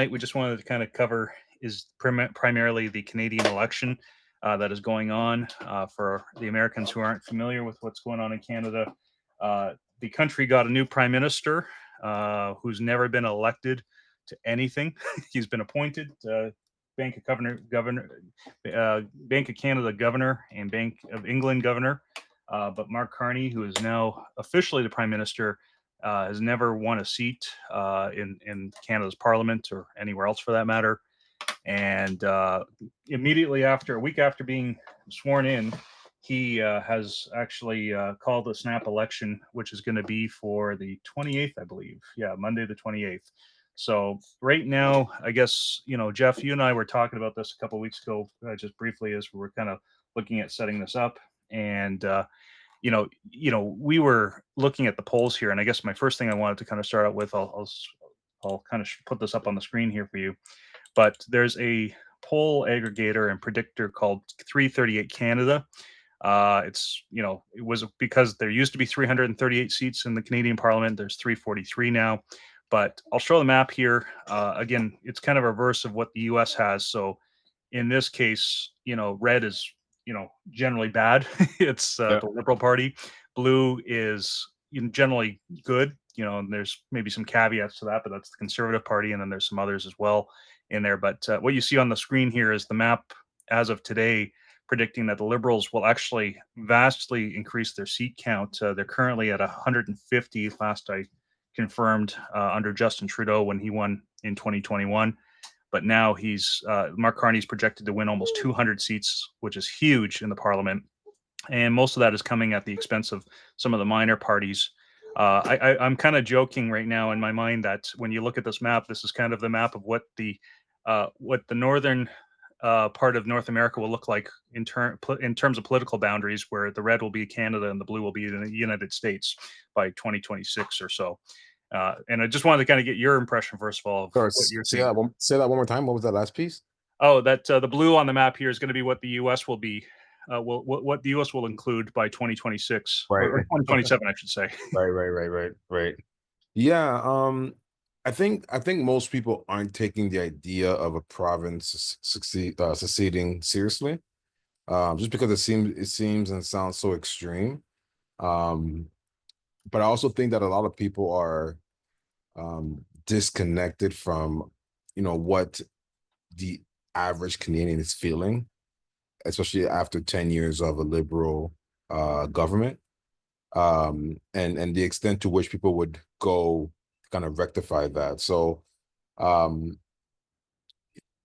tonight we just wanted to kind of cover is primarily the Canadian election that is going on. For the Americans who aren't familiar with what's going on in Canada, the country got a new prime minister who's never been elected to anything. He's been appointed Bank of Canada governor and Bank of England governor. But Mark Carney, who is now officially the prime minister, has never won a seat in Canada's parliament or anywhere else for that matter. And immediately after, a week after being sworn in, he has actually called a snap election, which is going to be for the 28th, I believe. Yeah, Monday the 28th. So right now, I guess, Jeff, you and I were talking about this a couple of weeks ago, just briefly, as we were kind of looking at setting this up. And we were looking at the polls here, and I guess my first thing I wanted to kind of start out with, I'll kind of put this up on the screen here for you. But there's a poll aggregator and predictor called 338 Canada. It was because there used to be 338 seats in the Canadian Parliament. There's 343 now. But I'll show the map here. Again, it's kind of a reverse of what the U.S. has. So in this case, red is generally bad. It's Yeah. the Liberal Party. Blue is generally good. And there's maybe some caveats to that, but that's the Conservative Party, and then there's some others as well in there. But what you see on the screen here is the map as of today, predicting that the Liberals will actually vastly increase their seat count. They're currently at 150, last I confirmed, under Justin Trudeau when he won in 2021. But now Mark Carney's projected to win almost 200 seats, which is huge in the parliament. And most of that is coming at the expense of some of the minor parties. I'm kind of joking right now in my mind that when you look at this map, this is kind of the map of what the northern part of North America will look like in terms of political boundaries, where the red will be Canada and the blue will be the United States by 2026 or so. And I just wanted to kind of get your impression, first of all, of Sorry, what you're seeing. say that one more time. What was that last piece? Oh, that the blue on the map here is going to be what the U.S. will be, what the U.S. will include by 2026 or Right. 2027, I should say. Right. Yeah. I think most people aren't taking the idea of a province seceding seriously, just because it seems and sounds so extreme. But I also think that a lot of people are disconnected from, what the average Canadian is feeling, especially after 10 years of a liberal government, and the extent to which people would go to kind of rectify that. So, um,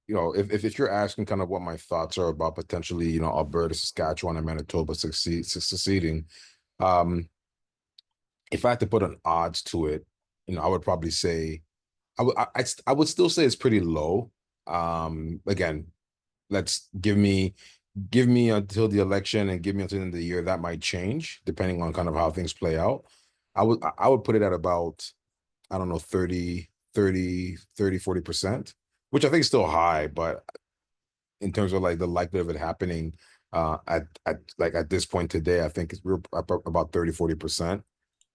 if you're asking kind of what my thoughts are about potentially, Alberta, Saskatchewan, and Manitoba seceding, um, if I had to put an odds to it, I would probably say I would still say it's pretty low. Again, let's give me until the election and give me until the end of the year. That might change depending on kind of how things play out. I would put it at about, I don't know, 40%, which I think is still high, but in terms of like the likelihood of it happening at this point today, I think we're up about 30-40%.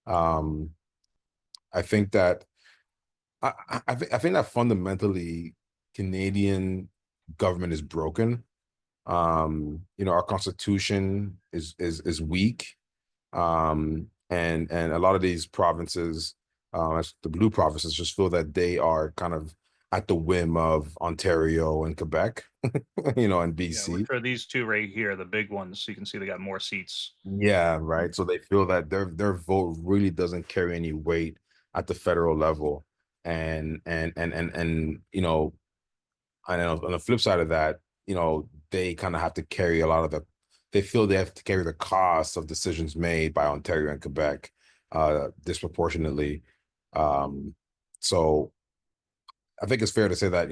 Um, I think that I think that fundamentally Canadian government is broken. Our constitution is weak, and a lot of these provinces, the blue provinces, just feel that they are kind of at the whim of Ontario and Quebec, and BC. Yeah, which are these two right here, the big ones. So you can see they got more seats. Yeah, right. So they feel that their vote really doesn't carry any weight at the federal level, and I know on the flip side of that, they kind of have to carry a lot of they feel they have to carry the cost of decisions made by Ontario and Quebec disproportionately. So I think it's fair to say that,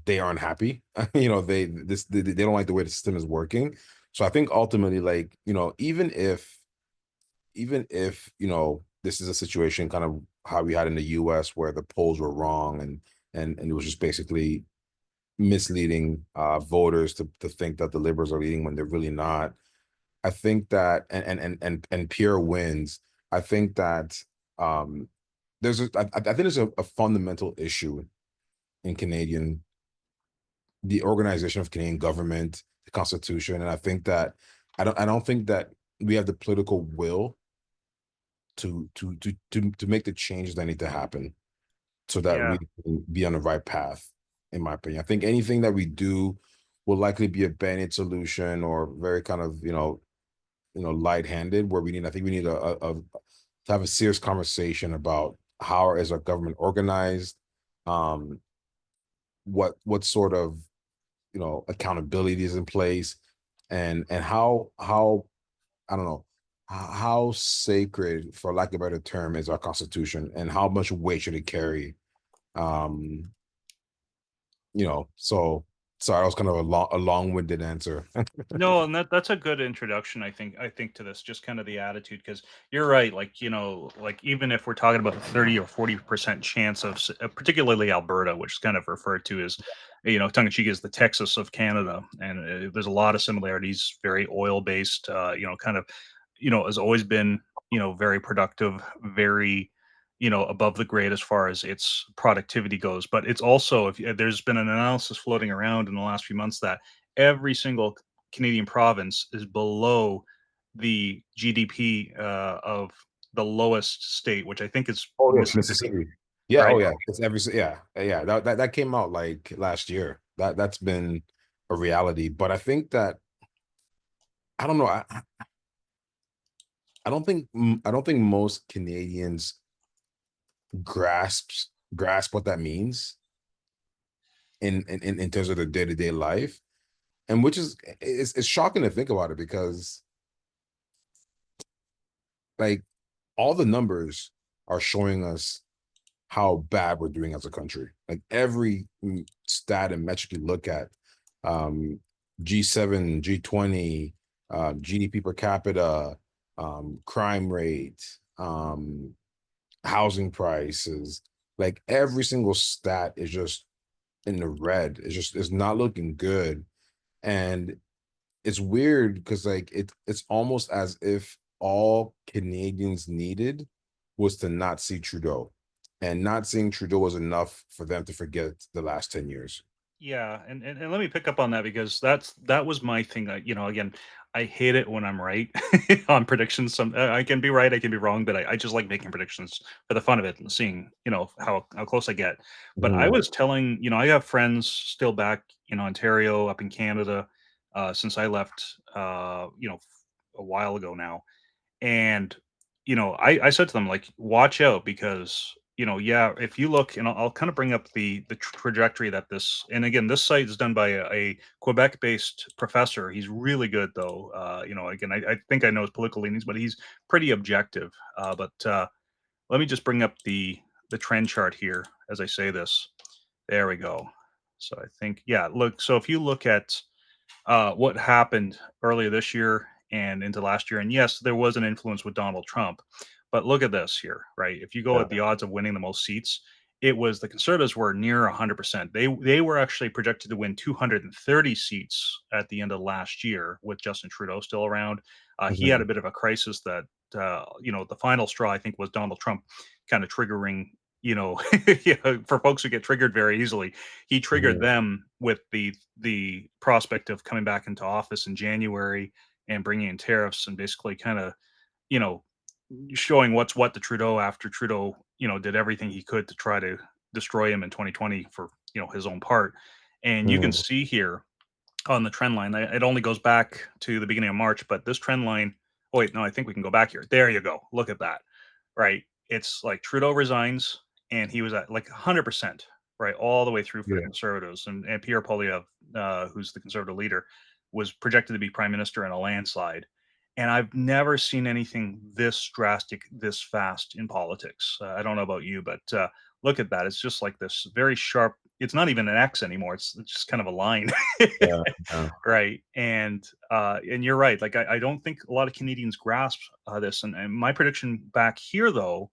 they aren't happy. They don't like the way the system is working. So I think ultimately, like, even if this is a situation kind of how we had in the US where the polls were wrong and it was just basically misleading voters to think that the liberals are leading when they're really not. I think that and Pierre wins. I think that I think there's a fundamental issue in Canadian, the organization of Canadian government, the Constitution, and I think that I don't think that we have the political will to make the changes that need to happen so that Yeah. we can be on the right path. In my opinion, I think anything that we do will likely be a band-aid solution or very kind of light-handed. Where we need, I think we need to have a serious conversation about how is our government organized, um, what sort of accountability is in place, and how I don't know how sacred, for lack of a better term, is our Constitution, and how much weight should it carry. Um, so sorry, that was kind of a long-winded answer. No, and that's a good introduction, I think to this, just kind of the attitude, because you're right. Like, like even if we're talking about a 30 or 40% chance of, particularly Alberta, which is kind of referred to as, tongue in cheek, as the Texas of Canada, and there's a lot of similarities. Very oil based, kind of, has always been, very productive, very, above the grade as far as its productivity goes. But it's also, if there's been an analysis floating around in the last few months that every single Canadian province is below the GDP of the lowest state, which I think is Oh yeah, Mississippi, Mississippi. Yeah, oh right? yeah. It's yeah. That came out like last year. That's been a reality. But I think that I don't know. I don't think most Canadians grasp what that means in terms of their day-to-day life. And which is it's shocking to think about it because like all the numbers are showing us how bad we're doing as a country. Like every stat and metric you look at, um, G7, G20, GDP per capita, crime rate, housing prices, like every single stat is just in the red. It's not looking good. And it's weird because like it's almost as if all Canadians needed was to not see Trudeau. And not seeing Trudeau was enough for them to forget the last 10 years. Yeah, and let me pick up on that, because that was my thing. Again, I hate it when I'm right on predictions. I can be right, I can be wrong, but I just like making predictions for the fun of it and seeing how close I get. But I Mhm. was telling, I have friends still back in Ontario, up in Canada, since I left, a while ago now. And, I said to them, like, watch out, because, yeah, if you look, and I'll kind of bring up the trajectory that this, and again, this site is done by a Quebec based professor. He's really good, though. Again, I think I know his political leanings, but he's pretty objective. But let me just bring up the trend chart here as I say this. There we go. So I think, yeah, look, so if you look at what happened earlier this year and into last year. And yes, there was an influence with Donald Trump, but look at this here, right? If you go Yeah. at the odds of winning the most seats, it was the Conservatives were near 100%. They were actually projected to win 230 seats at the end of last year with Justin Trudeau still around. He had Mhm. a bit of a crisis that the final straw, I think, was Donald Trump kind of triggering. Yeah, for folks who get triggered very easily, he triggered Mhm. them with the prospect of coming back into office in January and bringing in tariffs and basically kind of, you know showing what's what to Trudeau, after Trudeau did everything he could to try to destroy him in 2020 for his own part. And you can Mhm. see here on the trend line, it only goes back to the beginning of March, but this trend line, oh wait, no, I think we can go back here. There you go, look at that. Right? It's like Trudeau resigns, and he was at like 100%, right, all the way through for the Yeah. Conservatives, and Pierre Poilievre, who's the Conservative leader, was projected to be prime minister in a landslide. And I've never seen anything this drastic, this fast in politics. I don't know about you, but look at that. It's just like this very sharp. It's not even an X anymore. It's just kind of a line, Yeah. Yeah. right? And you're right. Like I don't think a lot of Canadians grasp this. And my prediction back here, though,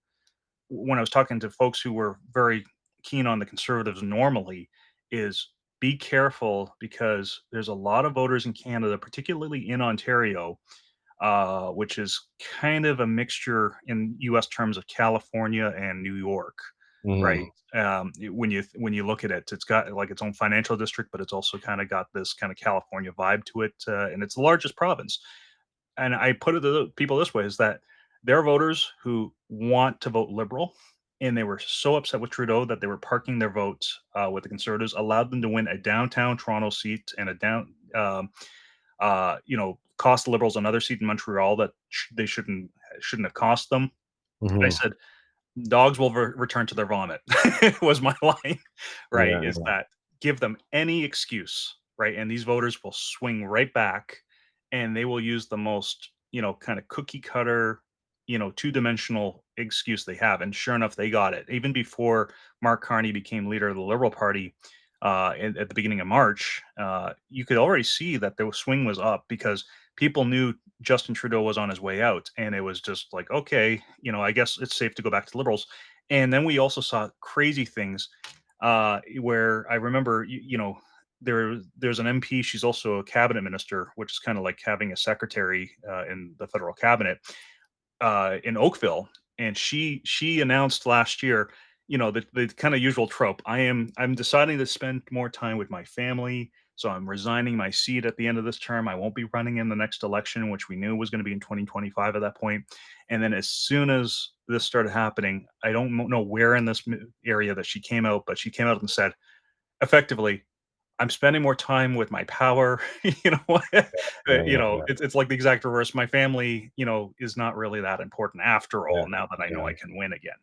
when I was talking to folks who were very keen on the Conservatives normally, is be careful, because there's a lot of voters in Canada, particularly in Ontario, which is kind of a mixture in U.S. terms of California and New York. right? Mhm. When you look at it, it's got like its own financial district, but it's also kind of got this kind of California vibe to it, and it's the largest province. And I put it to the people this way: is that there are voters who want to vote liberal, and they were so upset with Trudeau that they were parking their votes with the Conservatives, allowed them to win a downtown Toronto seat and a cost the Liberals another seat in Montreal that they shouldn't have cost them. I Mhm. said dogs will return to their vomit was my line, right? Yeah, Is yeah. that give them any excuse, right? And these voters will swing right back, and they will use the most, kind of cookie cutter, two-dimensional excuse they have. And sure enough, they got it. Even before Mark Carney became leader of the Liberal Party at the beginning of March, you could already see that the swing was up because people knew Justin Trudeau was on his way out, and it was just like, okay, I guess it's safe to go back to Liberals. And then we also saw crazy things where I remember, there's an MP. She's also a cabinet minister, which is kind of like having a secretary in the federal cabinet in Oakville, and she announced last year, the kind of usual trope. I'm deciding to spend more time with my family, so I'm resigning my seat at the end of this term. I won't be running in the next election, which we knew was going to be in 2025 at that point. And then as soon as this started happening, I don't know where in this area that she came out, but she came out and said, effectively, I'm spending more time with my power. Yeah, yeah, yeah, It's like the exact reverse. My family, is not really that important after yeah, all. Now that I know yeah. I can win again.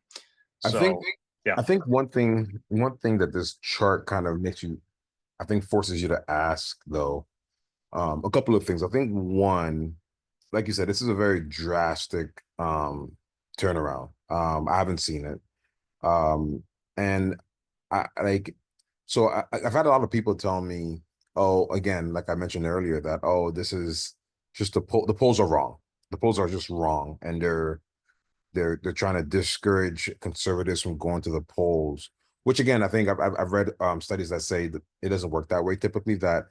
I think So, yeah, I think one thing that this chart kind of makes you, I think forces you to ask though, a couple of things. I think one, like you said, this is a very drastic turnaround. I haven't seen it. Um, and I like so I've had a lot of people tell me, oh, again, like I mentioned earlier, that oh, this is just the polls are wrong. The polls are just wrong, and they're trying to discourage conservatives from going to the polls. Which again, I think I've read studies that say that it doesn't work that way. Typically, that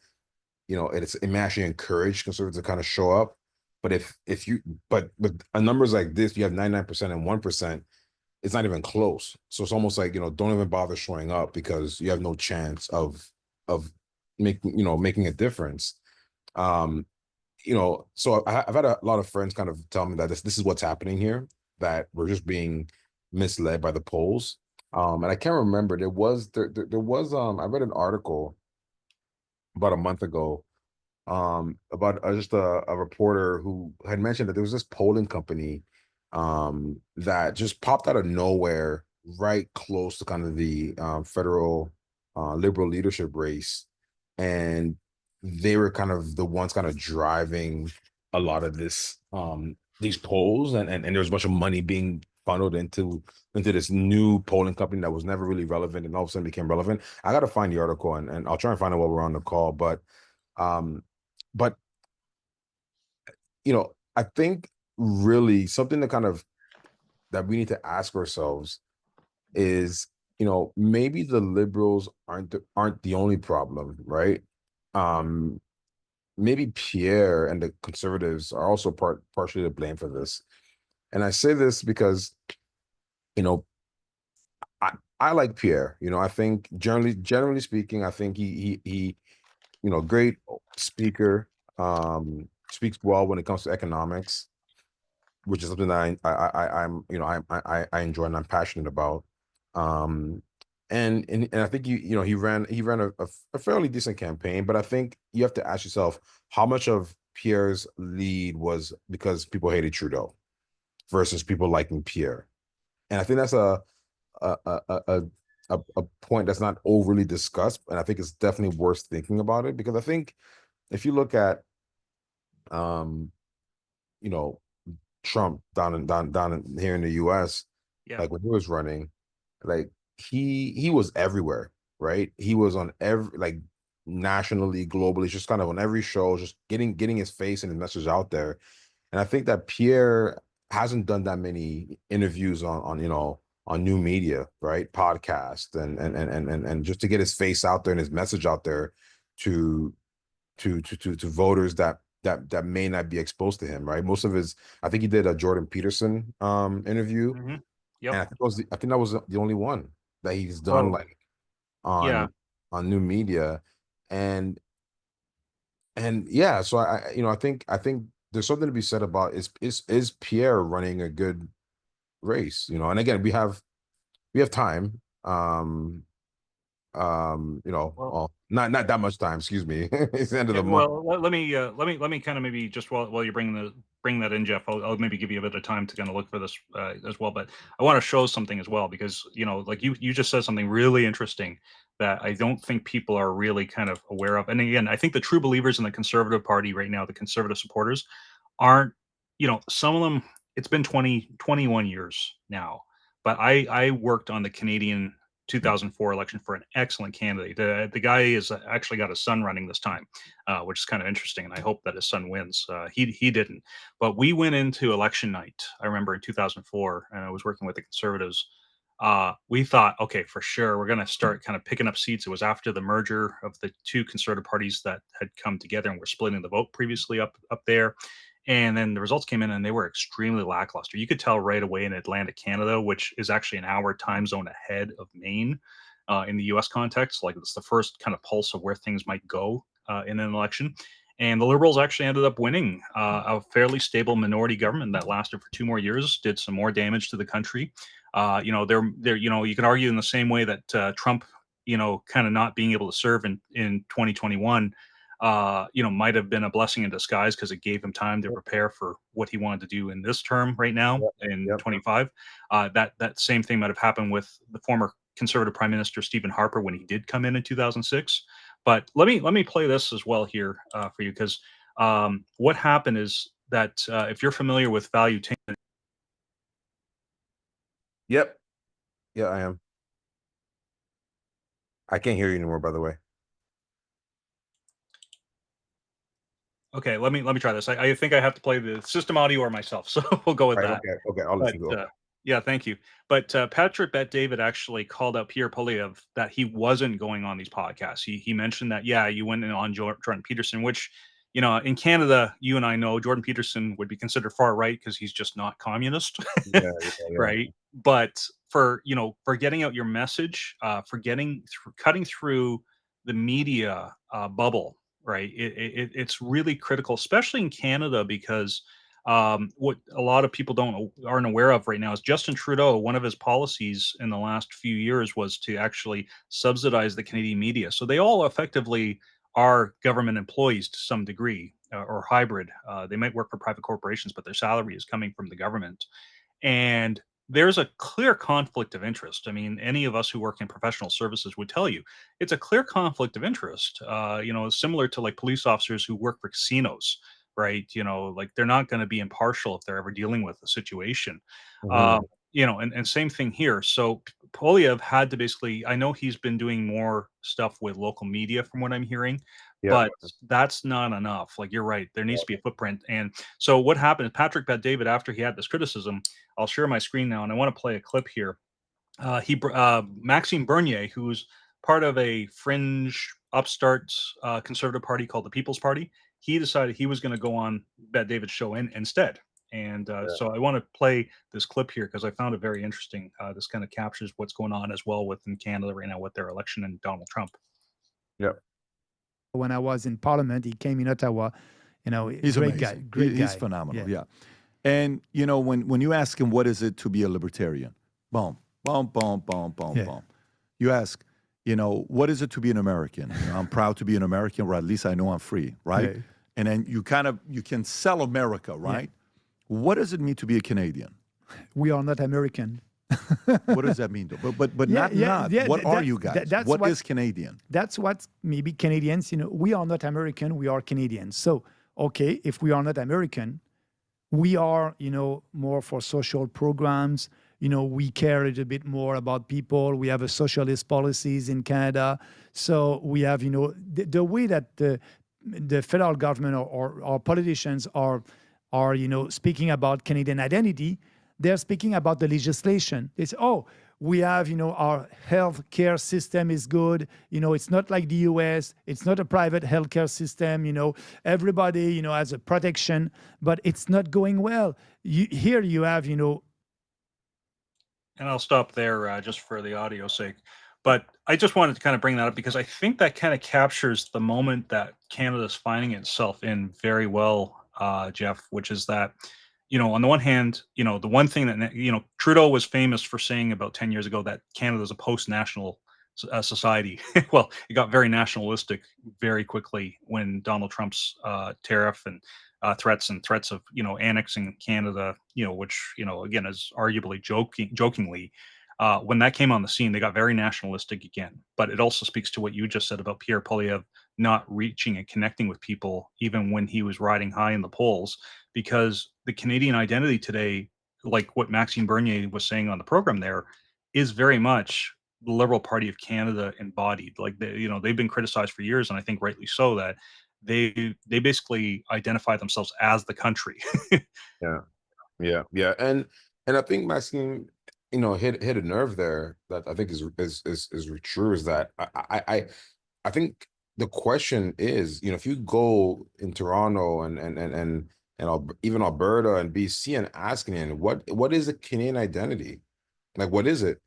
it may actually encourage conservatives to kind of show up. But if you but with numbers like this, you have 99% and 1%, it's not even close. So it's almost like, don't even bother showing up because you have no chance of making a difference. Um, so I've had a lot of friends kind of tell me that this is what's happening here, that we're just being misled by the polls. And I can't remember, there was I read an article about a month ago about just a reporter who had mentioned that there was this polling company that just popped out of nowhere right close to kind of the federal liberal leadership race, and they were kind of the ones kind of driving a lot of this these polls, and there was a bunch of money being funneled into this new polling company that was never really relevant and all of a sudden became relevant. I got to find the article, and I'll try and find it while we're on the call, um but I think really something to kind of that we need to ask ourselves is, maybe the liberals aren't the only problem, right? Um, Maybe Pierre and the conservatives are also partially to blame for this. And I say this because, you know, I, I like Pierre. I think generally speaking, I think he great speaker, speaks well when it comes to economics, which is something that I'm I enjoy and I'm passionate about. Um, and I think he ran a fairly decent campaign, but I think you have to ask yourself how much of Pierre's lead was because people hated Trudeau versus people liking Pierre, and I think that's a a a a, a point that's not overly discussed, and I think it's definitely worth thinking about it, because I think if you look at um you know Trump down here in the US, yeah. like when he was running, like he was everywhere, right? He was on every, like, nationally, globally, just kind of on every show, just getting his face and his message out there. And I think that Pierre hasn't done that many interviews on new media, right? Podcast and just to get his face out there and his message out there to to voters that may not be exposed to him, right? Most of his, I think he did a Jordan Peterson interview, Hmm. and Yep. I think that was the only one. that he's done, Well, like yeah. on new media, and yeah. So I think there's something to be said about is Pierre running a good race, and again we have time. Well, Well, not that much time, excuse me. It's the end of yeah, the month. well, let me kind of maybe just while you're bring that in, Jeff, I'll maybe give you a bit of time to kind of look for this as well. But I want to show something as well because like you just said something really interesting that I don't think people are really kind of aware of. And again, I think the true believers in the Conservative Party right now, the conservative supporters, aren't some of them. It's been 21 years now, but I worked on the Canadian 2004 election for an excellent candidate. The guy is actually got his son running this time, which is kind of interesting, and I hope that his son wins. He didn't, but we went into election night. I remember in 2004, and I was working with the Conservatives. We thought, okay, for sure, we're going to start kind of picking up seats. It was after the merger of the two Conservative parties that had come together and were splitting the vote previously up there. And then the results came in and they were extremely lackluster. You could tell right away in Atlantic Canada, which is actually an hour time zone ahead of Maine in the US context. Like it's the first kind of pulse of where things might go in an election. And the Liberals actually ended up winning a fairly stable minority government that lasted for 2 more years, did some more damage to the country. You can argue in the same way that Trump, kind of not being able to serve in 2021 might have been a blessing in disguise because it gave him time to prepare for what he wanted to do in this term right now Yep, in yep. 25. That same thing might have happened with the former Conservative Prime Minister Stephen Harper when he did come in 2006. But let me play this as well here for you because what happened is that if you're familiar with value. Yep. Yeah, I am. I can't hear you anymore, by the way. Okay, let me try this. I think I have to play the system audio or myself, so we'll go with Right. that. Okay. Okay. I'll But listen to it. yeah, thank you. But Patrick Bet David actually called out Pierre Poilievre that he wasn't going on these podcasts. He mentioned that you went in on Jordan Peterson, which in Canada, you and I know Jordan Peterson would be considered far right because he's just not communist, Yeah. Yeah. Yeah. right? But for getting out your message, for cutting through the media bubble, right? It's really critical, especially in Canada, because what a lot of people aren't aware of right now is Justin Trudeau. One of his policies in the last few years was to actually subsidize the Canadian media, so they all effectively are government employees to some degree or hybrid. They might work for private corporations, but their salary is coming from the government. And there's a clear conflict of interest. I mean, any of us who work in professional services would tell you it's a clear conflict of interest. Similar to like police officers who work for casinos, right? Like they're not going to be impartial if they're ever dealing with a situation. Mhm. Um, and same thing here. So Polyev had to basically, I know he's been doing more stuff with local media from what I'm hearing, Yep. but that's not enough. Like you're right, there needs Yep. to be a footprint. And so what happened is Patrick Bet David, after he had this criticism, I'll share my screen now, and I want to play a clip here. Maxime Bernier, who's part of a fringe upstart conservative party called the People's Party, he decided he was going to go on Bet David's show instead. And Yeah. so I want to play this clip here because I found it very interesting. This kind of captures what's going on as well within Canada right now with their election and Donald Trump. Yep. When I was in Parliament, he came in Ottawa. He's Great guy, amazing. great He's guy. phenomenal. Yeah. Yeah. And when you ask him what is it to be a libertarian, boom, boom, boom, boom, boom, Yeah. boom. You ask, what is it to be an American? I'm proud to be an American, or at least I know I'm free, right? Yeah. And then you can sell America, right? What does it mean to be a Canadian? We are not American. What does that mean, though? But Yeah, not. yeah, What are you that- guys? that's What what- is Canadian? That's what maybe Canadians, we are not American, we are Canadians. So, okay, if we are not American, we are, more for social programs. We care a little bit more about people. We have a socialist policies in Canada. So we have, the way that the federal government or our politicians are, speaking about Canadian identity, they're speaking about the legislation. It's, we have, our health care system is good. It's not like the US. It's not a private healthcare system. Everybody, has a protection, but it's not going well. Here you have, And I'll stop there just for the audio sake. But I just wanted to kind of bring that up because I think that kind of captures the moment that Canada's finding itself in very well, Jeff, which is that, on the one hand, the one thing that, Trudeau was famous for saying about 10 years ago that Canada's a post-national society. Well, it got very nationalistic very quickly when Donald Trump's tariff and threats of annexing Canada, which again is arguably jokingly. When that came on the scene, they got very nationalistic again. But it also speaks to what you just said about Pierre Poilievre not reaching and connecting with people, even when he was riding high in the polls, because the Canadian identity today, like what Maxime Bernier was saying on the program there, is very much the Liberal Party of Canada embodied. Like they've been criticized for years, and I think rightly so, that they basically identify themselves as the country. Yeah, yeah, and I think Maxime, hit a nerve there that I think is true. Is that I think the question is, if you go in Toronto and even Alberta and BC and asking what is a Canadian identity, like what is it?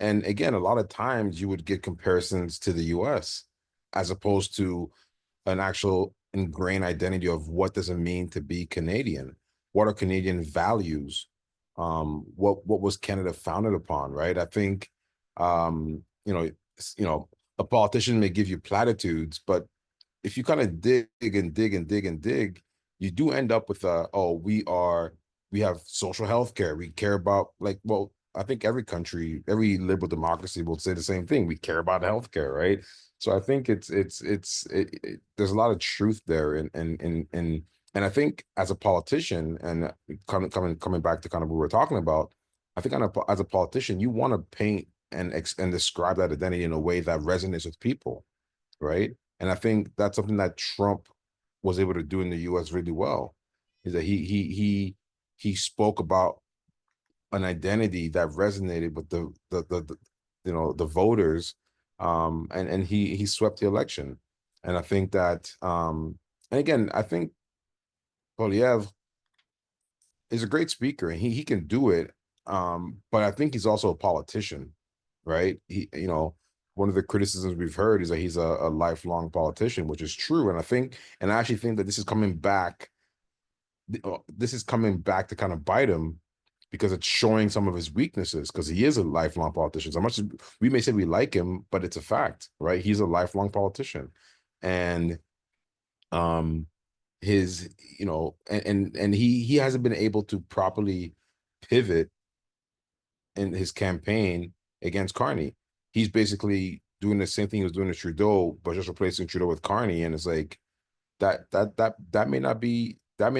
And again, a lot of times you would get comparisons to the US as opposed to an actual ingrained identity of what does it mean to be Canadian? What are Canadian values? What was Canada founded upon, right? I think a politician may give you platitudes, but if you kind of dig and dig and dig and dig, you do end up with we have social health care. We care about, like, well, I think every country, every liberal democracy will say the same thing. We care about healthcare, right? So I think there's a lot of truth there, and I think as a politician, and coming back to kind of what we're talking about, I think as a politician, you want to paint and describe that identity in a way that resonates with people, right? And I think that's something that Trump was able to do in the U.S. really well. Is that he spoke about an identity that resonated with the voters, and he swept the election. And I think that and again, I think Polyev is a great speaker and he can do it. But I think he's also a politician, right? One of the criticisms we've heard is that he's a lifelong politician, which is true. And I actually think that this is coming back. This is coming back to kind of bite him because it's showing some of his weaknesses, because he is a lifelong politician. So much as we may say we like him, but it's a fact, right? He's a lifelong politician. And his, and he hasn't been able to properly pivot in his campaign against Carney. He's basically doing the same thing he was doing to Trudeau, but just replacing Trudeau with Carney. And it's like that may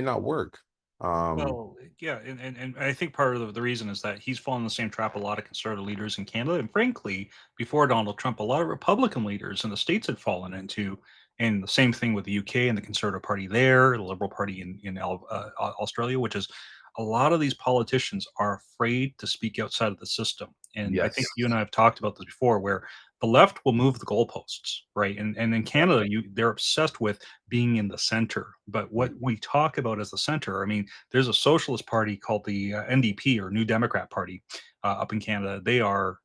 not work. Well, yeah, and I think part of the reason is that he's fallen in the same trap a lot of conservative leaders in Canada, and frankly, before Donald Trump, a lot of Republican leaders in the States had fallen into, and the same thing with the UK and the Conservative Party there, the Liberal Party in Australia, which is a lot of these politicians are afraid to speak outside of the system. And I think Yes. you and I have talked about this before, where the left will move the goalposts, right? And in Canada, they're obsessed with being in the center. But what we talk about as the center, I mean, there's a socialist party called the NDP, or New Democrat Party, up in Canada. They are,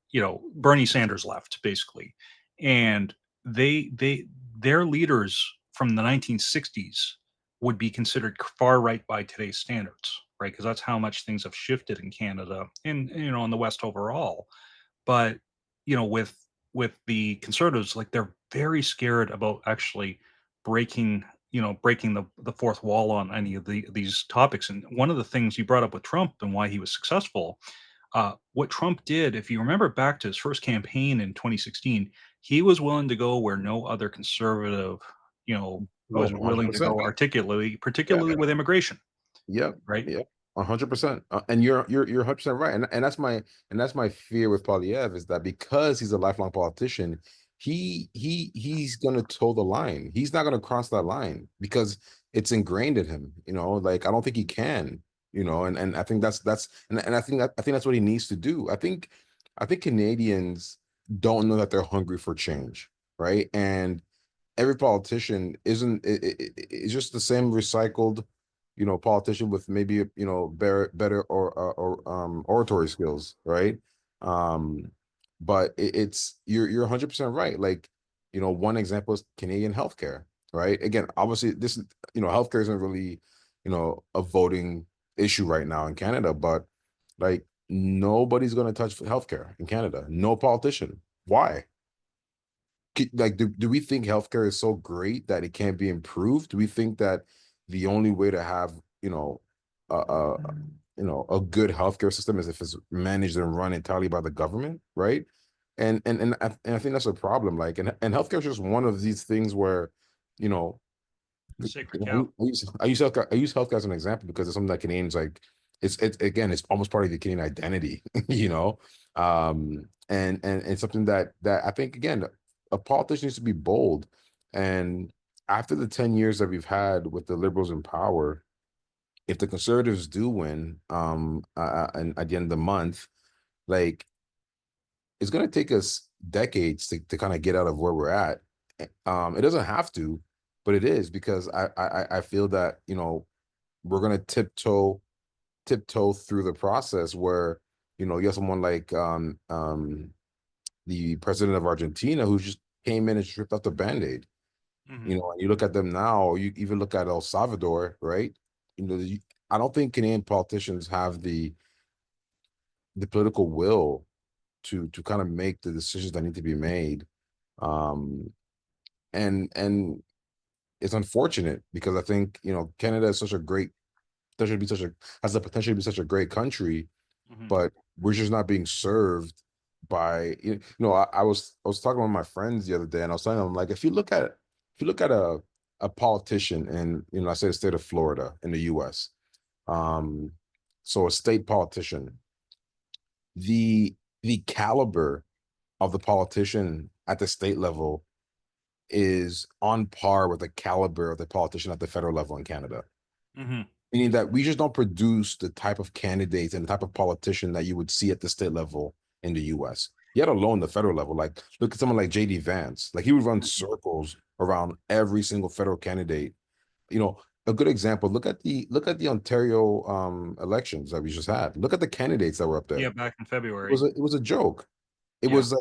Bernie Sanders left basically, and their leaders from the 1960s would be considered far right by today's standards, right? Because that's how much things have shifted in Canada and in the West overall. But with the conservatives, like they're very scared about actually breaking the fourth wall on any of these topics. And one of the things you brought up with Trump and why he was successful, what Trump did, if you remember back to his first campaign in 2016, he was willing to go where no other conservative, Oh, was willing to 100%. go articulately, Yeah. particularly with immigration, Yep. right? Yep. 100%. And you're 100% right. And that's my fear with Polyev, is that because he's a lifelong politician, he's gonna toe the line. He's not gonna cross that line because it's ingrained in him. Like I don't think he can. And I think and I think that's what he needs to do. I think Canadians don't know that they're hungry for change, right? And every politician is just the same recycled, politician with maybe better or oratory skills, right? But it's you're 100% right. Like, one example is Canadian healthcare, right? Again, obviously, this is healthcare isn't really a voting issue right now in Canada, but like nobody's going to touch healthcare in Canada. No politician. Why? Like, do we think healthcare is so great that it can't be improved? Do we think that the only way to have a a good healthcare system is if it's managed and run entirely by the government, right? And I think that's a problem. Like, and healthcare is just one of these things where, you know, Sacred cow. I use healthcare as an example because it's something that Canadians like. It's again, it's almost part of the Canadian identity, and it's something that I think again, a politician needs to be bold. And after the 10 years that we've had with the Liberals in power, if the Conservatives do win, and at the end of the month, like it's going to take us decades to kind of get out of where we're at. It doesn't have to, but it is because I feel that we're going to tiptoe through the process where you have someone like the president of Argentina who just came in and stripped off the band-aid. Mhm. And you look at them now, or you even look at El Salvador, right? I don't think Canadian politicians have the political will to kind of make the decisions that need to be made. Um, and it's unfortunate because I think Canada is such a great potential to be such a has the potential to be such a great country, Mhm. but we're just not being served by I was talking with my friends the other day and I was telling them like if you look at a politician in I say the state of Florida in the US, so a state politician, the caliber of the politician at the state level is on par with the caliber of the politician at the federal level in Canada. Mhm. Meaning that we just don't produce the type of candidates and the type of politician that you would see at the state level in the US, yet alone the federal level. Like, look at someone like JD Vance. Like, he would run circles around every single federal candidate. A good example, look at the Ontario elections that we just had. Look at the candidates that were up Yeah, there. back in It February. was a joke. It Yeah. was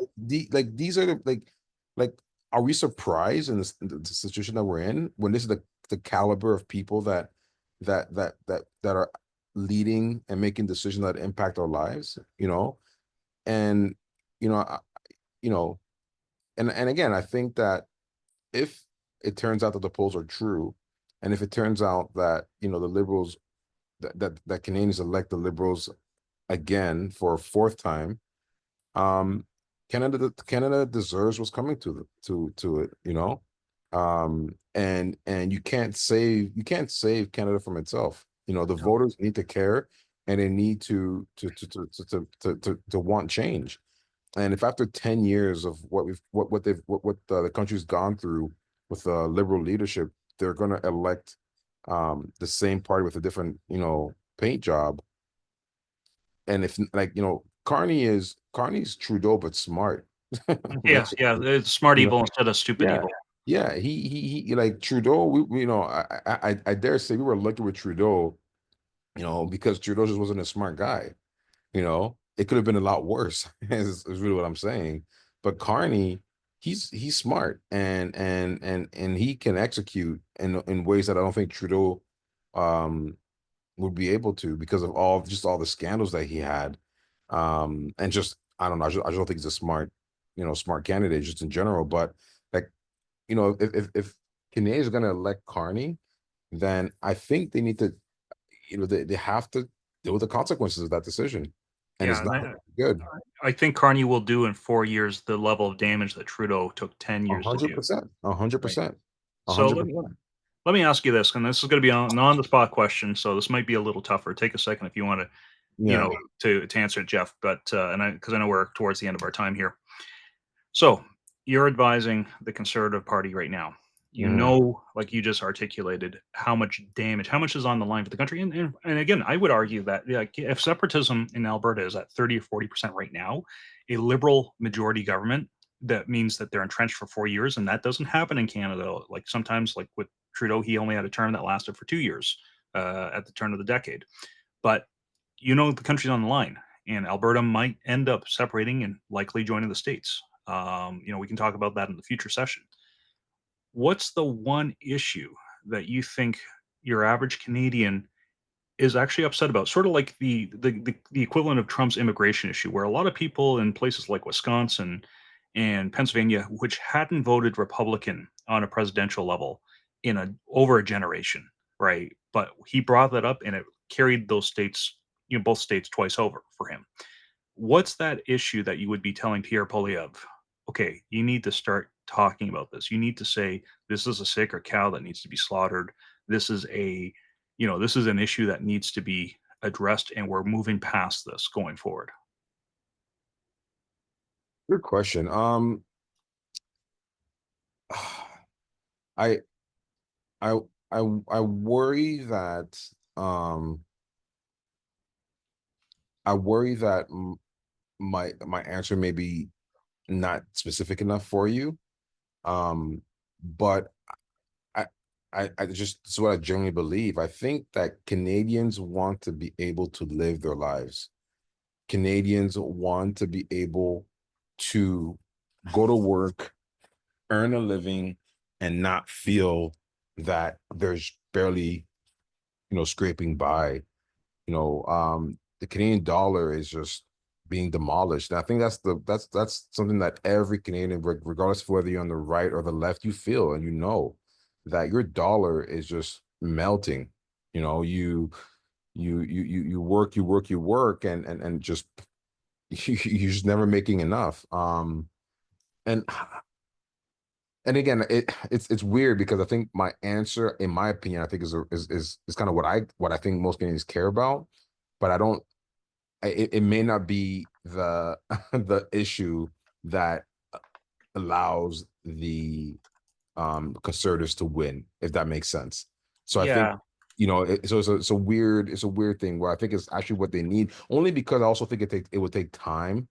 like these are like are we surprised in the situation that we're in when this is the caliber of people that are leading and making decisions that impact our lives, and you know I, you know and again I think that if it turns out that the polls are true, and if it turns out that the Liberals that Canadians elect the Liberals again for a fourth time, um Canada deserves what's coming to it, and you can't save Canada from itself. The No. voters need to care, and they need to want change. And if after 10 years of what the country's gone through with liberal leadership, they're going to elect the same party with a different paint job. And if like Carney's Trudeau but smart. Yeah, That's yeah. It's smart you know evil instead of stupid yeah, evil. yeah. He like Trudeau. I dare say we were lucky with Trudeau, because Trudeau just wasn't a smart guy. It could have been a lot worse. Is really what I'm saying. But Carney, he's smart and he can execute in ways that I don't think Trudeau um would be able to because of all the scandals that he had. And just I don't know, I just don't think he's a smart candidate just in general. But like, if Canadians are gonna elect Carney, then I think they need to, they have to deal with the consequences of that decision. And Yeah, it's and not good. I think Carney will do in 4 years the level of damage that Trudeau took 10 A years to hundred do. percent, a hundred Right. percent, a So hundred let me percent. let me ask you this, and this is going to be an on-the-spot question, so this might be a little tougher. Take a second if you want to, Yeah. to answer it, Jeff. But because I know we're towards the end of our time here. So you're advising the Conservative Party right now. You Mhm. know, like you just articulated, how much damage, how much is on the line for the country. And again, I would argue that like, if separatism in Alberta is at 30 or 40% right now, a liberal majority government, that means that they're entrenched for 4 years. And that doesn't happen in Canada. Like sometimes, like with Trudeau, he only had a term that lasted for 2 years at the turn of the decade. But the country's on the line. and Alberta might end up separating and likely joining the states. We can talk about that in the future session. What's the one issue that you think your average Canadian is actually upset about? Sort of like the equivalent of Trump's immigration issue, where a lot of people in places like Wisconsin and Pennsylvania, which hadn't voted Republican on a presidential level in over a generation, right? But he brought that up, and it carried those states, both states twice over for him. What's that issue that you would be telling Pierre Poilievre? Okay, you need to start talking about this. You need to say this is a sacred cow that needs to be slaughtered. This is this is an issue that needs to be addressed, and we're moving past this going forward. Good question. I I I worry that my answer may be not specific enough for you. But I I just, it's what I generally believe. I think that Canadians want to be able to live their lives. Canadians want to be able to go to work, earn a living, and not feel that there's barely, scraping by. The Canadian dollar is just being demolished. And I think that's something that every Canadian, regardless of whether you're on the right or the left, you feel, and that your dollar is just melting. You work, and just you're just never making enough. And again, it's weird because I think my answer, in my opinion, I think is kind of what I think most Canadians care about, but I don't. It may not be the the issue that allows the conservatives to win, if that makes sense. So I think, Yeah, so it's a weird thing where I think it's actually what they need, only because I also think it would take time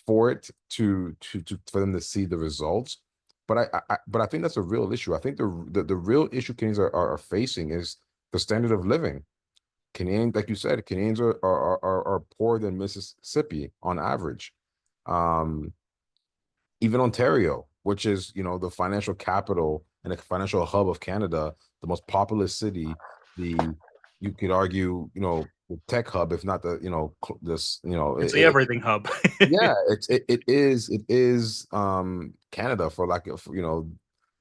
for it for them to see the results. But I think that's a real issue. I think the real issue Canadians are facing is the standard of living. Canadians, like you said, Canadians are poorer than Mississippi on average. Um, Even Ontario, which is, the financial capital and the financial hub of Canada, the most populous city, you could argue, the tech hub, if not the, this, it's the everything hub. yeah, it is Canada, for lack of, you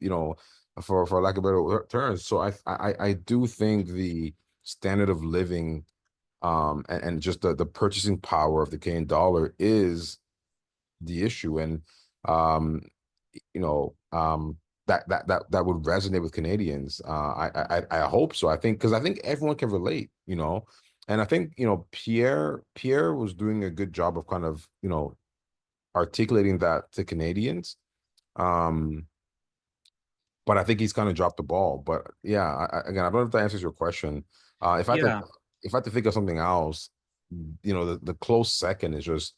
know for lack of better terms. So I do think the standard of living, and just the purchasing power of the Canadian dollar is the issue. And um that would resonate with Canadians. I hope so. Because I think everyone can relate, and I think, Pierre was doing a good job of kind of, articulating that to Canadians. Um, but I think he's kind of dropped the ball. But yeah, again, I don't know if that answers your question. Yeah, If I had to think of something else, the close second is just,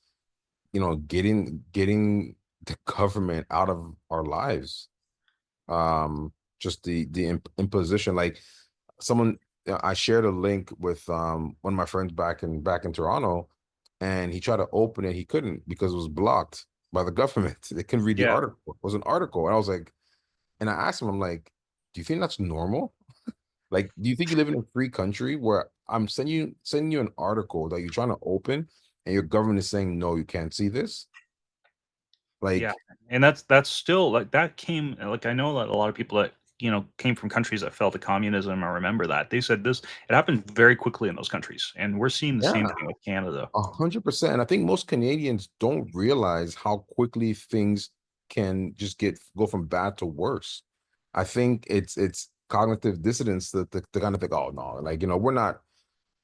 getting the government out of our lives. Just the imposition. Like, someone, I shared a link with one of my friends back in Toronto, and he tried to open it, he couldn't, because it was blocked by the government. They couldn't read the yeah, article. It was an article, and I was like, and I asked him, I'm like, do you think that's normal? Like, do you think you live in a free country where I'm sending you an article that you're trying to open, and your government is saying, no, you can't see this? yeah. Like, And that's still like that came like I know that a lot of people that came from countries that fell to communism. I remember that they said this. It happened very quickly in those countries, and we're seeing the same yeah, thing with Canada. 100%. And I think most Canadians don't realize how quickly things can just go from bad to worse. I think it's cognitive dissonance to kind of think, oh no, like,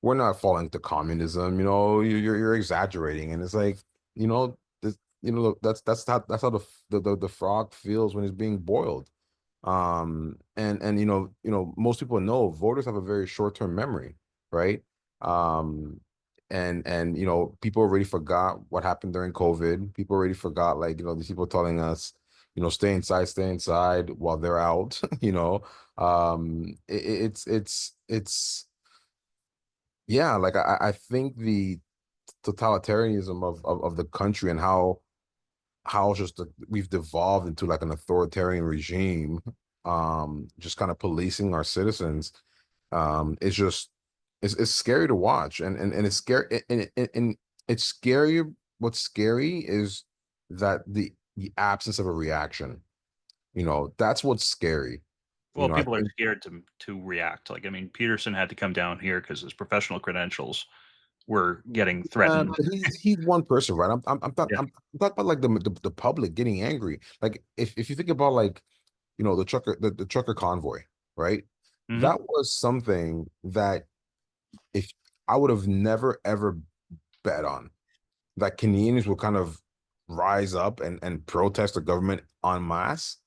we're not falling to communism. You're exaggerating, and it's like, this, that's how the frog feels when it's being boiled. And most people know voters have a very short-term memory, right? um and people already forgot what happened during COVID. People already forgot, like, these people telling us, stay inside while they're out. It's yeah, like, I think totalitarianism of the country, and how just we've devolved into like an authoritarian regime, just kind of policing our citizens. It's just it's scary to watch, and it's scary, and it's scary. What's scary is that the absence of a reaction. That's what's scary. Well, I people are think scared to react. Like, I mean, Peterson had to come down here because his professional credentials were getting threatened. but he's one person, right? Yeah. I'm talking about like the public getting angry. Like if you think about like the trucker convoy, right? Hmm. That was something that if I would have never ever bet on that Canadians would kind of rise up and protest the government en masse.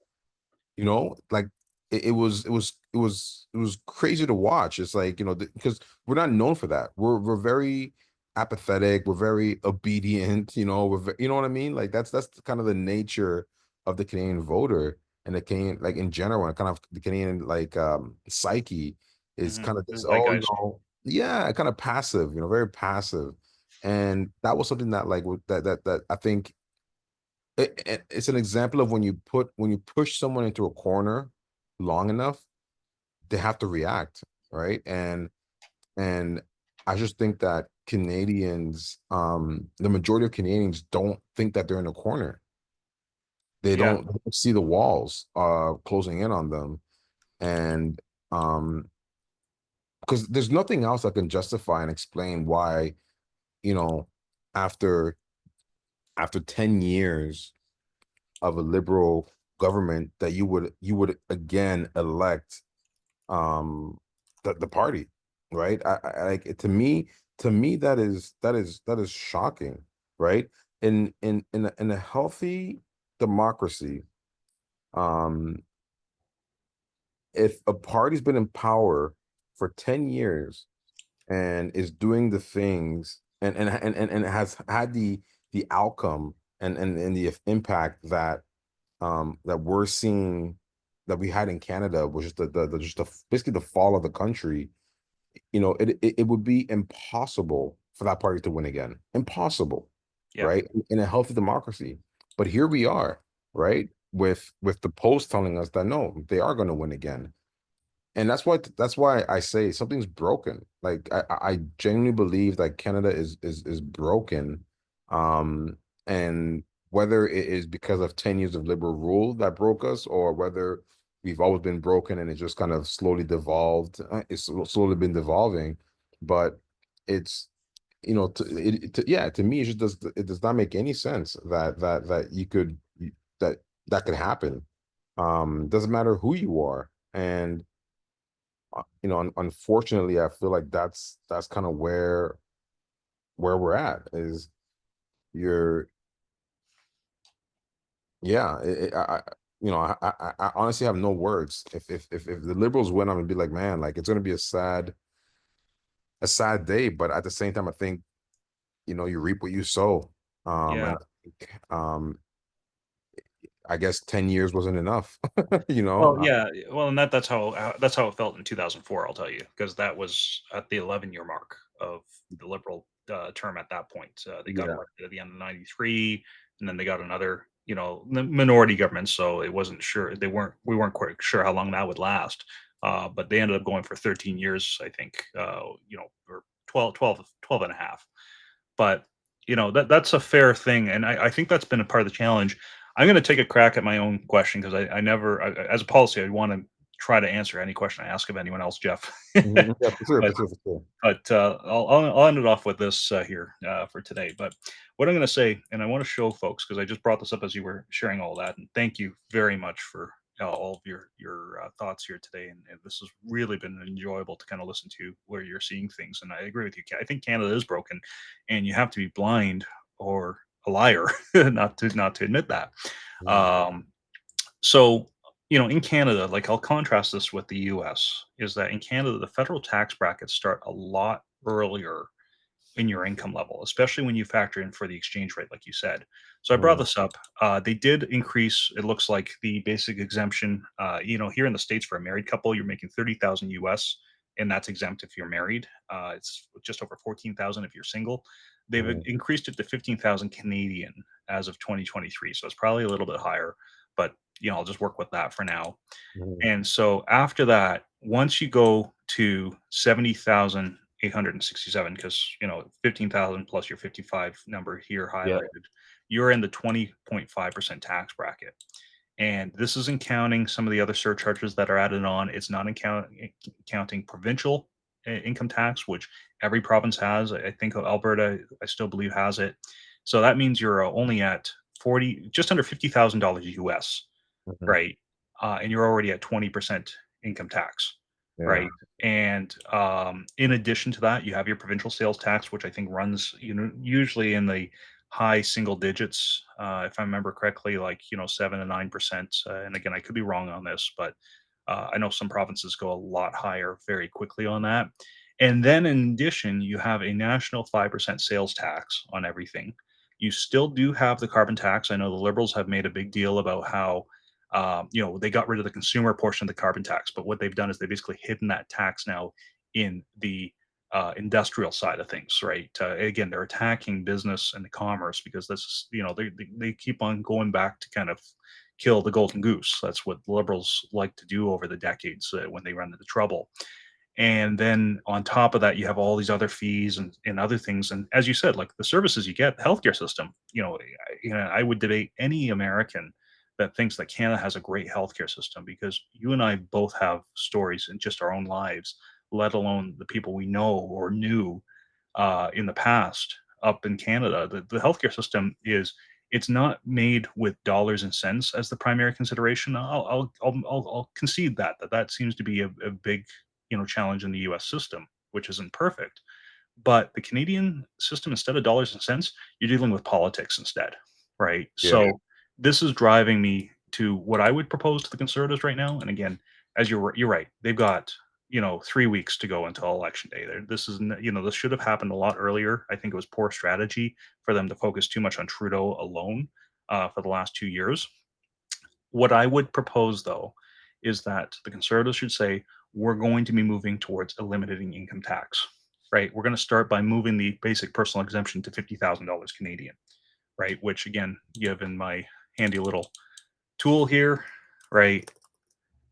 Like it was crazy to watch. It's like, because we're not known for that. We're very apathetic, we're very obedient, you know what I mean? Like that's kind of the nature of the Canadian voter, and the Canadian, like in general, and kind of the Canadian like psyche is Hmm. kind of The this, zeitgeist. yeah, kind of passive, very passive. And that was something that like that I think it's an example of when you push someone into a corner long enough, they have to react, right? And I just think that Canadians, the majority of Canadians don't think that they're in a corner. Yeah. They don't see the walls closing in on them. And because there's nothing else that can justify and explain why, you know, after 10 years of a liberal government, that you would again elect the party, right? Like to me that is shocking, right? In a healthy democracy, um if a party's been in power for 10 years and is doing the things, and has had the outcome and the impact that we're seeing, that we had in Canada, was just basically the fall of the country. It would be impossible for that party to win again. Impossible, Yeah. right? In a healthy democracy. But here we are, right? With the polls telling us that no, they are going to win again. And that's why I say something's broken. Like I genuinely believe that Canada is broken. Um, and whether it is because of 10 years of liberal rule that broke us, or whether we've always been broken and it just kind of slowly devolved, it's slowly been devolving. But it's, yeah, to me, it does not make any sense that that could happen. Doesn't matter who you are. And unfortunately, I feel like that's kind of where we're at. Is you're Yeah, I honestly have no words. If the liberals win, I'm gonna be like, man, like it's gonna be a sad day. But at the same time, I think, you reap what you sow. Yeah. And I think, I guess 10 years wasn't enough. Well, yeah. Well, and that's how it felt in 2004. I'll tell you, because that was at the 11-year mark of the Liberal term. At that point, they got Yeah. elected at the end of '93, and then they got another, minority government. So it wasn't sure. We weren't quite sure how long that would last. But they ended up going for 13 years, I think. Or 12 and a half. But that's a fair thing, and I think that's been a part of the challenge. I'm going to take a crack at my own question because I never, as a policy, I want to try to answer any question I ask of anyone else, Jeff. Mhm. Yeah, for sure, but for sure, for sure. I'll end it off with this here for today. But what I'm going to say, and I want to show folks because I just brought this up as you were sharing all that, and thank you very much for all of your thoughts here today. And this has really been enjoyable to kind of listen to where you're seeing things. And I agree with you. I think Canada is broken, and you have to be blind or a liar not to admit that. Mhm. Um, so, in Canada, like I'll contrast this with the US, is that in Canada, the federal tax brackets start a lot earlier in your income level, especially when you factor in for the exchange rate, like you said. So I brought Mhm. this up. They did increase, it looks like, the basic exemption. Here in the States, for a married couple, you're making 30,000 US, and that's exempt if you're married. It's just over 14,000 if you're single. They've Mhm. increased it to 15,000 Canadian as of 2023. So it's probably a little bit higher, but I'll just work with that for now. Mhm. And so after that, once you go to 70,867, because 15,000 plus your 55 number here Yeah. highlighted, you're in the 20.5% tax bracket. And this isn't counting some of the other surcharges that are added on. It's not counting provincial income tax, which every province has. I think Alberta, I still believe, has it. So that means you're only at just under $50,000 US, Mhm. right? And you're already at 20% income tax, Yeah. right? And in addition to that, you have your provincial sales tax, which I think runs, usually in the high single digits, if I remember correctly, like 7 to 9%. And again, I could be wrong on this, but I know some provinces go a lot higher very quickly on that. And then in addition, you have a national 5% sales tax on everything. You still do have the carbon tax. I know the Liberals have made a big deal about how they got rid of the consumer portion of the carbon tax, but what they've done is they basically hidden that tax now in the industrial side of things, right? Again, they're attacking business and commerce because this is, they keep on going back to kind of kill the golden goose. That's what liberals like to do over the decades when they run into trouble. And then on top of that, you have all these other fees and other things. And as you said, like the services you get, the healthcare system, I would debate any American that thinks that Canada has a great healthcare system, because you and I both have stories in just our own lives, let alone the people we know or knew in the past up in Canada. The healthcare system it's not made with dollars and cents as the primary consideration. I'll concede that seems to be a big challenge in the U.S. system, which isn't perfect. But the Canadian system, instead of dollars and cents, you're dealing with politics instead, right? Yeah. So this is driving me to what I would propose to the Conservatives right now. And again, as you're right, they've got 3 weeks to go until election day. This is this should have happened a lot earlier. I think it was poor strategy for them to focus too much on Trudeau alone for the last 2 years. What I would propose, though, is that the Conservatives should say, we're going to be moving towards eliminating income tax, right? We're going to start by moving the basic personal exemption to $50,000 Canadian, right? Which, again, given my handy little tool here, right?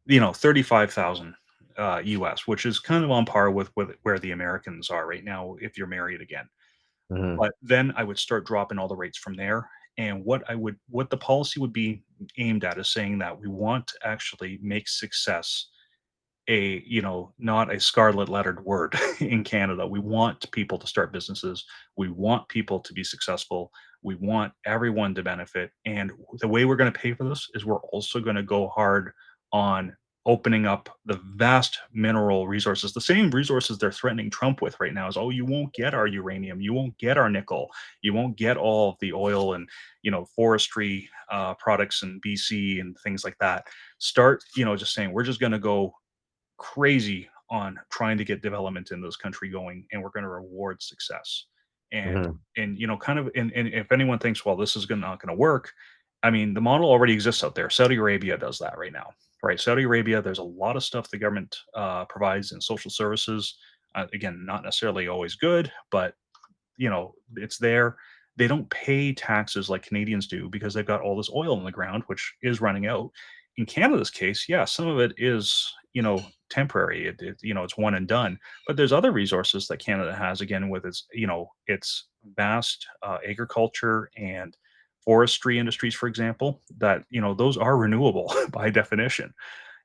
35,000 US, which is kind of on par with where the Americans are right now if you're married again. Mhm. But then I would start dropping all the rates from there. And what the policy would be aimed at is saying that we want to actually make success not a scarlet lettered word in Canada. We want people to start businesses. We want people to be successful. We want everyone to benefit. And the way we're going to pay for this is we're also going to go hard on opening up the vast mineral resources, the same resources they're threatening Trump with right now. Is, oh, you won't get our uranium, you won't get our nickel, you won't get all of the oil and forestry products in BC and things like that. Start just saying we're just going to go crazy on trying to get development in this country going, and we're going to reward success. and Mhm. and kind of, and if anyone thinks, well, this is not going to work, I mean, the model already exists out there. Saudi Arabia does that right now, right? Saudi Arabia, there's a lot of stuff the government provides in social services. Again, not necessarily always good, but it's there. They don't pay taxes like Canadians do because they've got all this oil in the ground, which is running out. In Canada's case, yeah, some of it is, temporary. It's one and done. But there's other resources that Canada has, again, with its vast agriculture and forestry industries, for example, that, those are renewable by definition,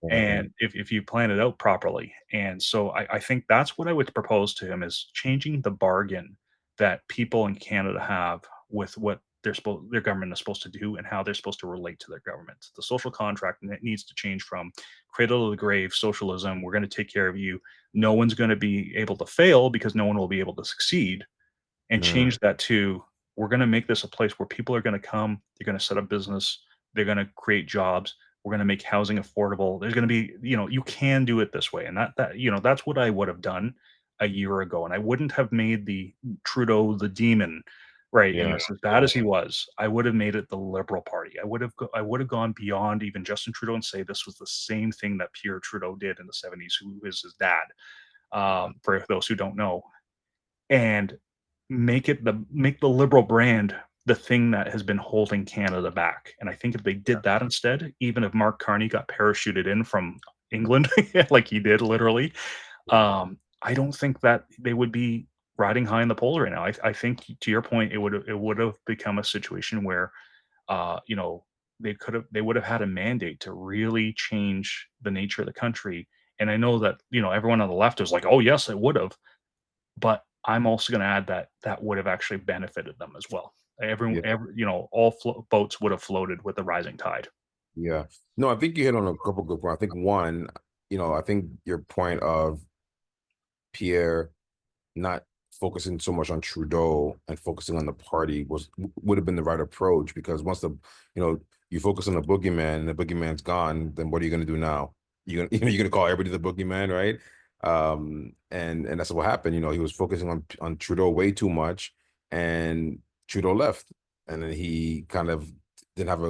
Mhm. and if you plan it out properly. And so I think that's what I would propose to him, is changing the bargain that people in Canada have with what their government is supposed to do and how they're supposed to relate to their government. The social contract needs to change from cradle to the grave socialism. We're going to take care of you. No one's going to be able to fail because no one will be able to succeed, and Mhm. change that to, we're going to make this a place where people are going to come, they're going to set up business, they're going to create jobs, we're going to make housing affordable. There's going to be, you can do it this way. And that's what I would have done a year ago. And I wouldn't have made the Trudeau the demon, right? And Yeah. this, as bad as he was, I would have made it the Liberal Party. I would have gone beyond even Justin Trudeau and say this was the same thing that Pierre Trudeau did in the 70s, who is his dad, for those who don't know. And make the liberal brand the thing that has been holding Canada back. And I think if they did that instead, even if Mark Carney got parachuted in from England like he did literally, I don't think that they would be riding high in the polls right now. I think to your point, it would have become a situation where you know, they would have had a mandate to really change the nature of the country. And I know that, everyone on the left is like, "Oh, yes, it would have." But I'm also gonna add that that would have actually benefited them as well. Yeah. All boats would have floated with the rising tide. Yeah. No, I think you hit on a couple good points. I think one, I think your point of Pierre not focusing so much on Trudeau and focusing on the party would have been the right approach, because once you focus on the boogeyman and the boogeyman's gone, then what are you going to do now? You're gonna call everybody the boogeyman, right? And that's what happened. He was focusing on Trudeau way too much, and Trudeau left, and then he kind of didn't have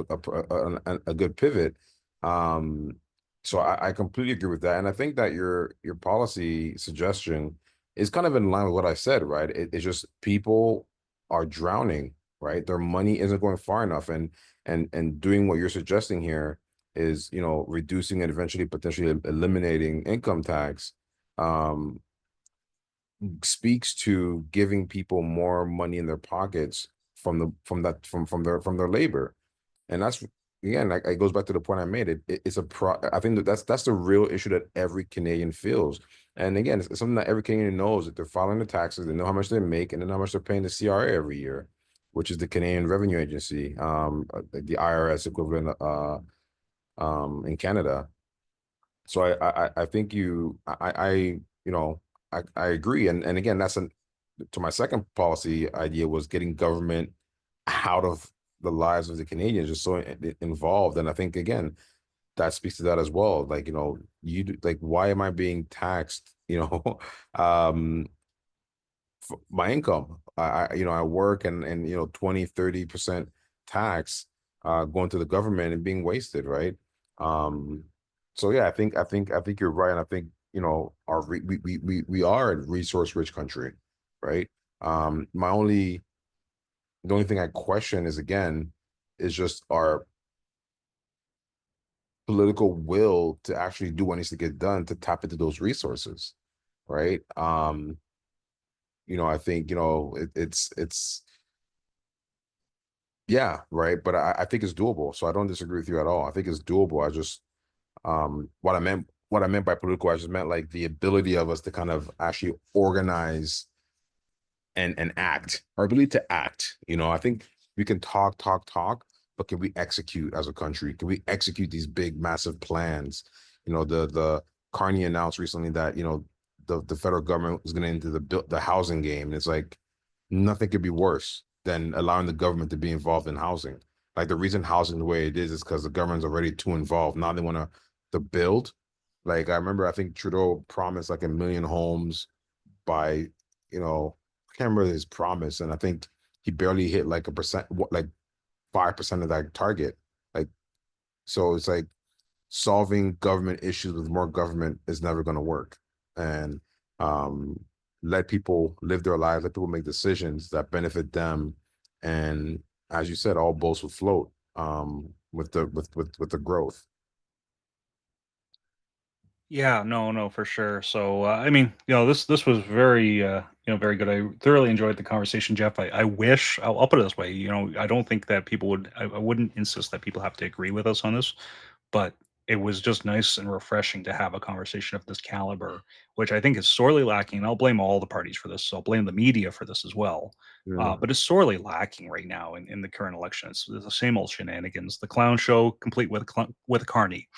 a good pivot. So I completely agree with that, and I think that your policy suggestion is kind of in line with what I said, right? It's just people are drowning, right? Their money isn't going far enough, and doing what you're suggesting here is, reducing and eventually potentially eliminating income tax, um, speaks to giving people more money in their pockets from their labor. And that's, again, like, it goes back to the point I made. I think that's the real issue that every Canadian feels. And again, it's something that every Canadian knows, that they're filing the taxes, they know how much they make, and then how much they're paying the CRA every year, which is the Canadian Revenue Agency, the IRS equivalent in Canada. So I think I agree. And again, to my second policy idea was getting government out of the lives of the Canadians, just so involved. And I think, again, that speaks to that as well. Like, why am I being taxed, my income? I work, and 20-30% tax going to the government and being wasted, right? So yeah, I think you're right. And I think, we are a resource rich country, right? The only thing I question is just our political will to actually do what needs to get done to tap into those resources, right? I think, it's yeah, right. But I think it's doable. So I don't disagree with you at all. I think it's doable. I just what I meant by political, I just meant like the ability of us to kind of actually organize and act, our ability to act. I think we can talk, but can we execute as a country? Can we execute these big, massive plans? The Carney announced recently that, the federal government was going to enter the housing game. And it's like, nothing could be worse than allowing the government to be involved in housing. Like, the reason housing the way it is because the government's already too involved. Now they want to build. Like, I remember, I think Trudeau promised like 1 million homes by, I can't remember his promise, and I think he barely hit like 5% of that target. Like, so it's like solving government issues with more government is never going to work. And let people live their lives, let people make decisions that benefit them, and, as you said, all boats will float with the growth. Yeah, no, for sure. So, I mean, this was very, very good. I thoroughly enjoyed the conversation, Jeff. I wish I'll put it this way. I don't think that people would. I wouldn't insist that people have to agree with us on this, but it was just nice and refreshing to have a conversation of this caliber, which I think is sorely lacking. And I'll blame all the parties for this. So I'll blame the media for this as well. Yeah. But it's sorely lacking right now in the current election. It's the same old shenanigans, the clown show complete with with Carney.